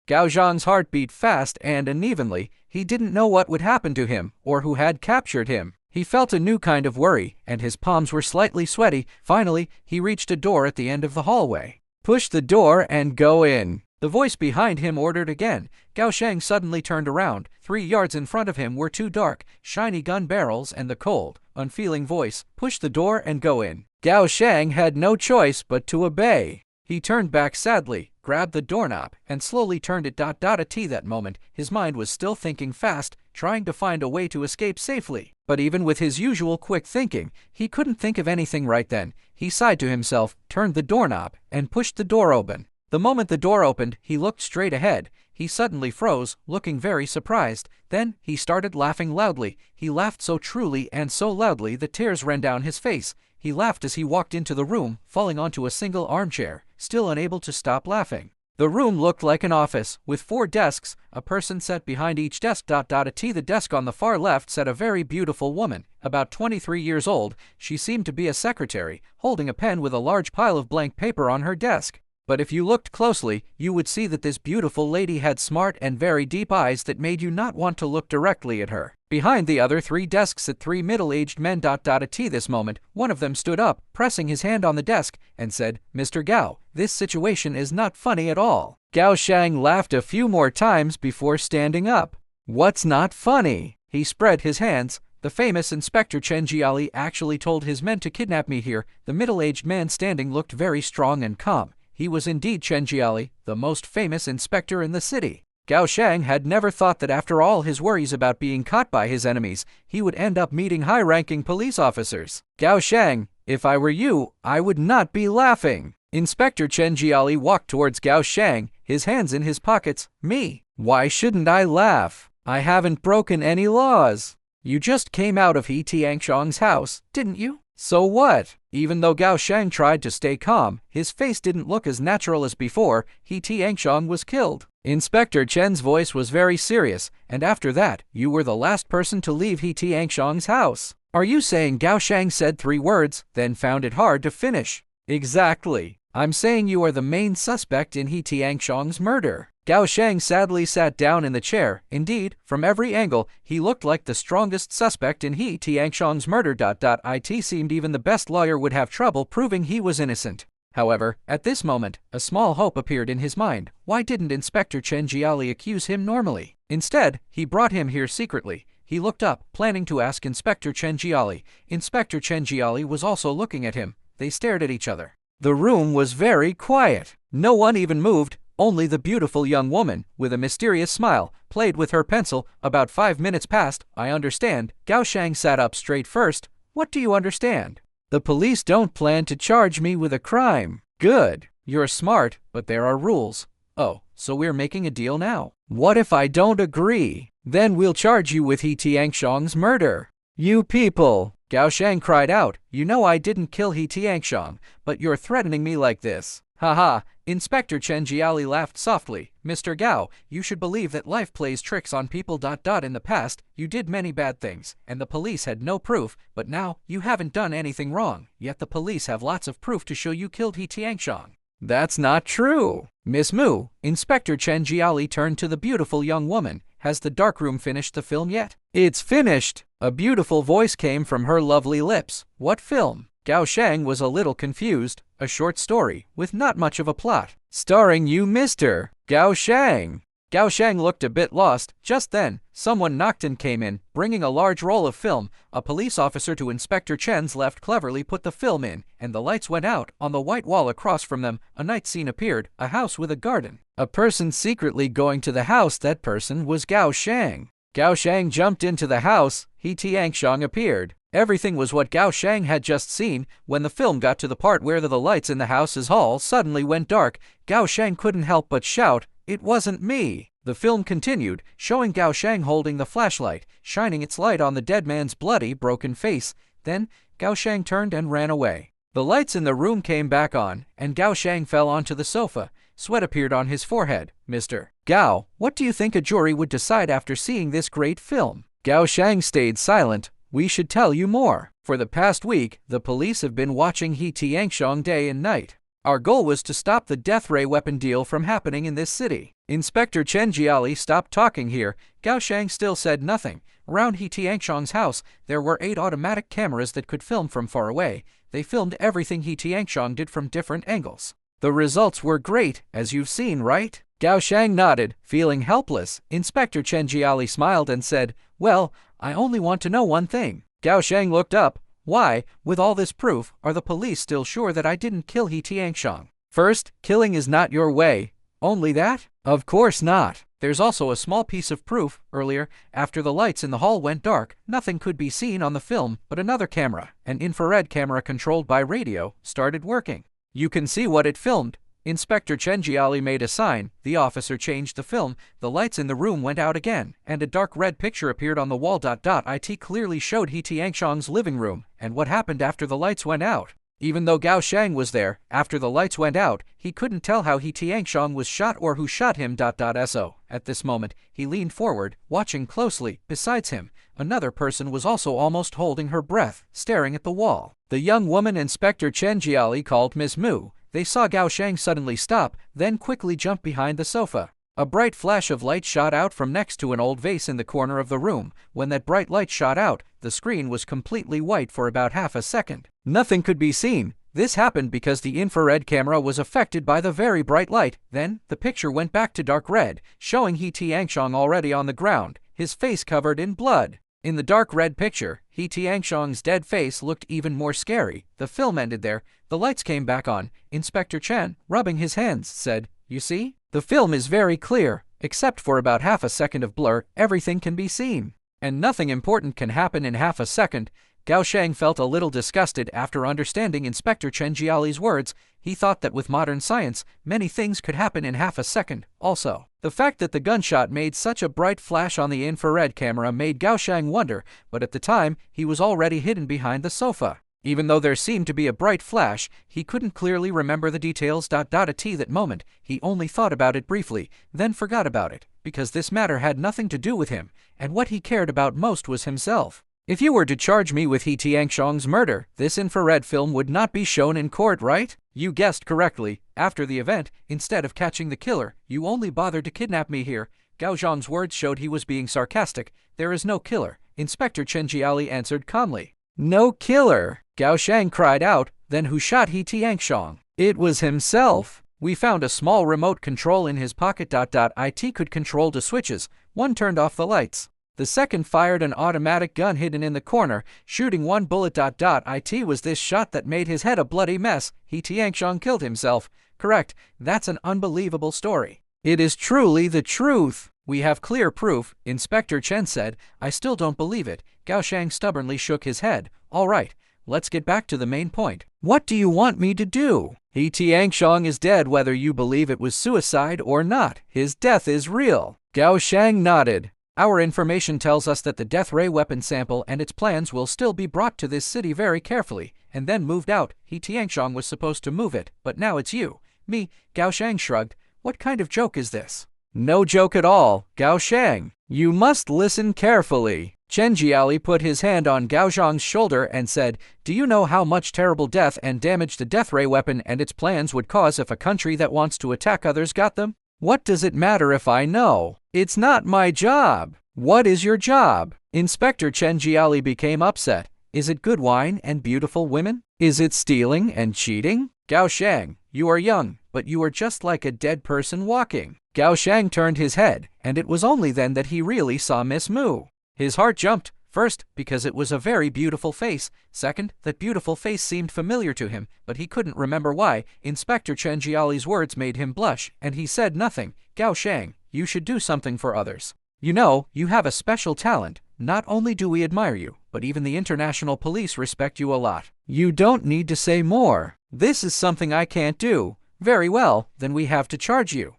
Gao Zhang's heart beat fast and unevenly. He didn't know what would happen to him or who had captured him. He felt a new kind of worry, and his palms were slightly sweaty. Finally, he reached a door at the end of the hallway. "Push the door and go in," the voice behind him ordered again. Gao Shang suddenly turned around. 3 yards in front of him were 2 dark, shiny gun barrels and the cold, unfeeling voice, "Push the door and go in." Gao Shang had no choice but to obey. He turned back sadly, grabbed the doorknob, and slowly turned it. At that moment, his mind was still thinking fast, trying to find a way to escape safely. But even with his usual quick thinking, he couldn't think of anything right then. He sighed to himself, turned the doorknob, and pushed the door open. The moment the door opened, he looked straight ahead. He suddenly froze, looking very surprised. Then he started laughing loudly. He laughed so truly and so loudly that tears ran down his face. He laughed as he walked into the room, falling onto a single armchair, still unable to stop laughing. The room looked like an office, with 4 desks, a person sat behind each desk. At the desk on the far left sat a very beautiful woman, about 23 years old. She seemed to be a secretary, holding a pen with a large pile of blank paper on her desk. But if you looked closely, you would see that this beautiful lady had smart and very deep eyes that made you not want to look directly at her. Behind the other 3 desks sat 3 middle-aged men. At this moment, one of them stood up, pressing his hand on the desk, and said, "Mr. Gao, this situation is not funny at all." Gao Shang laughed a few more times before standing up. "What's not funny?" He spread his hands. "The famous Inspector Chen Jiali actually told his men to kidnap me here." The middle-aged man standing looked very strong and calm. He was indeed Chen Jiali, the most famous inspector in the city. Gao Shang had never thought that after all his worries about being caught by his enemies, he would end up meeting high-ranking police officers. "Gao Shang, if I were you, I would not be laughing." Inspector Chen Jiali walked towards Gao Shang, his hands in his pockets. "Me? Why shouldn't I laugh? I haven't broken any laws. You just came out of He Tianxiang's house, didn't you? So what?" Even though Gao Shang tried to stay calm, his face didn't look as natural as before. He Tianxiang was killed. Inspector Chen's voice was very serious, and after that, "You were the last person to leave He Tianxiang's house." "Are you saying," Gao Shang said 3 words, then found it hard to finish. "Exactly. I'm saying you are the main suspect in He Tianxiang's murder." Gao Shang sadly sat down in the chair. Indeed, from every angle, he looked like the strongest suspect in He Tianxiang's murder. It seemed even the best lawyer would have trouble proving he was innocent. However, at this moment, a small hope appeared in his mind. Why didn't Inspector Chen Jiali accuse him normally? Instead, he brought him here secretly. He looked up, planning to ask Inspector Chen Jiali. Inspector Chen Jiali was also looking at him. They stared at each other. The room was very quiet. No one even moved. Only the beautiful young woman, with a mysterious smile, played with her pencil. About 5 minutes passed. "I understand." Gao Shang sat up straight first. "What do you understand?" "The police don't plan to charge me with a crime." "Good. You're smart, but there are rules." "Oh, so we're making a deal now." "What if I don't agree? Then we'll charge you with He Tianxiang's murder." "You people!" Gao Shang cried out. "You know I didn't kill He Tianxiang, but you're threatening me like this." "Haha." Inspector Chen Jiali laughed softly. "Mr. Gao, you should believe that life plays tricks on people. In the past, you did many bad things, and the police had no proof, but now you haven't done anything wrong, yet the police have lots of proof to show you killed He Tianxiang." "That's not true." "Miss Mu," Inspector Chen Jiali turned to the beautiful young woman. "Has the darkroom finished the film yet?" "It's finished." A beautiful voice came from her lovely lips. "What film?" Gao Shang was a little confused. "A short story, with not much of a plot. Starring you, Mr. Gao Shang." Gao Shang looked a bit lost. Just then, someone knocked and came in, bringing a large roll of film. A police officer to Inspector Chen's left cleverly put the film in, and the lights went out. On the white wall across from them, a night scene appeared, a house with a garden. A person secretly going to the house. That person was Gao Shang. Gao Shang jumped into the house. He Tianxiang appeared. Everything was what Gao Shang had just seen. When the film got to the part where the lights in the house's hall suddenly went dark, Gao Shang couldn't help but shout, "It wasn't me!" The film continued, showing Gao Shang holding the flashlight, shining its light on the dead man's bloody, broken face. Then, Gao Shang turned and ran away. The lights in the room came back on, and Gao Shang fell onto the sofa. Sweat appeared on his forehead. "Mr. Gao, what do you think a jury would decide after seeing this great film?" Gao Shang stayed silent. "We should tell you more. For the past week, the police have been watching He Tianxiang day and night. Our goal was to stop the death ray weapon deal from happening in this city. Inspector Chen Jiali stopped talking here. Gao Shang still said nothing. Around He Tianxiang's house, there were 8 automatic cameras that could film from far away. They filmed everything He Tianxiang did from different angles. The results were great, as you've seen, right? Gao Shang nodded, feeling helpless. Inspector Chen Jiali smiled and said, "Well, I only want to know one thing." Gao Shang looked up. "Why, with all this proof, are the police still sure that I didn't kill He Tianxiang?" "First, killing is not your way." "Only that?" "Of course not. There's also a small piece of proof. Earlier, after the lights in the hall went dark, nothing could be seen on the film, but another camera, an infrared camera controlled by radio, started working. You can see what it filmed." Inspector Chen Jiali made a sign. The officer changed the film, the lights in the room went out again, and a dark red picture appeared on the wall. It clearly showed He Tianxiang's living room, and what happened after the lights went out. Even though Gao Shang was there, after the lights went out, he couldn't tell how He Tianxiang was shot or who shot him. So, at this moment, he leaned forward, watching closely. Besides him, another person was also almost holding her breath, staring at the wall. The young woman Inspector Chen Jiali called Miss Mu. They saw Gao Shang suddenly stop, then quickly jump behind the sofa. A bright flash of light shot out from next to an old vase in the corner of the room. When that bright light shot out, the screen was completely white for about half a second. Nothing could be seen. This happened because the infrared camera was affected by the very bright light. Then, the picture went back to dark red, showing He Tianxiang already on the ground, his face covered in blood. In the dark red picture, He Tianxiang's dead face looked even more scary. The film ended there. The lights came back on. Inspector Chen, rubbing his hands, said, "You see? The film is very clear. Except for about half a second of blur, everything can be seen. And nothing important can happen in half a second." Gao Shang felt a little disgusted after understanding Inspector Chen Jiali's words. He thought that with modern science, many things could happen in half a second. Also, the fact that the gunshot made such a bright flash on the infrared camera made Gao Shang wonder, but at the time, he was already hidden behind the sofa. Even though there seemed to be a bright flash, he couldn't clearly remember the details. At that moment, he only thought about it briefly, then forgot about it, because this matter had nothing to do with him, and what he cared about most was himself. If you were to charge me with He Tianxiang's murder, this infrared film would not be shown in court, right? You guessed correctly. After the event, instead of catching the killer, you only bothered to kidnap me here. Gao Zhang's words showed he was being sarcastic. There is no killer, Inspector Chen Jiali answered calmly. No killer? Gao Shang cried out. Then who shot He Tianxiang? It was himself. We found a small remote control in his pocket. It could control the switches. One turned off the lights. The second fired an automatic gun hidden in the corner, shooting one bullet. It was this shot that made his head a bloody mess. He Tianxiang killed himself. Correct. That's an unbelievable story. It is truly the truth. We have clear proof, Inspector Chen said. I still don't believe it. Gao Shang stubbornly shook his head. All right, let's get back to the main point. What do you want me to do? He Tianxiang is dead whether you believe it was suicide or not. His death is real. Gao Shang nodded. Our information tells us that the death ray weapon sample and its plans will still be brought to this city very carefully, and then moved out. He Tianxiang was supposed to move it, but now it's you. Me, Gao Shang shrugged. What kind of joke is this? No joke at all, Gao Shang. You must listen carefully. Chen Jiali put his hand on Gao Zhang's shoulder and said, do you know how much terrible death and damage the death ray weapon and its plans would cause if a country that wants to attack others got them? What does it matter if I know? It's not my job. What is your job? Inspector Chen Jiali became upset. Is it good wine and beautiful women? Is it stealing and cheating? Gao Shang, you are young, but you are just like a dead person walking. Gao Shang turned his head, and it was only then that he really saw Miss Mu. His heart jumped. First, because it was a very beautiful face. Second, that beautiful face seemed familiar to him, but he couldn't remember why. Inspector Chen Jiali's words made him blush, and he said nothing. Gao Shang, you should do something for others. You know, you have a special talent. Not only do we admire you, but even the international police respect you a lot. You don't need to say more. This is something I can't do. Very well, then we have to charge you.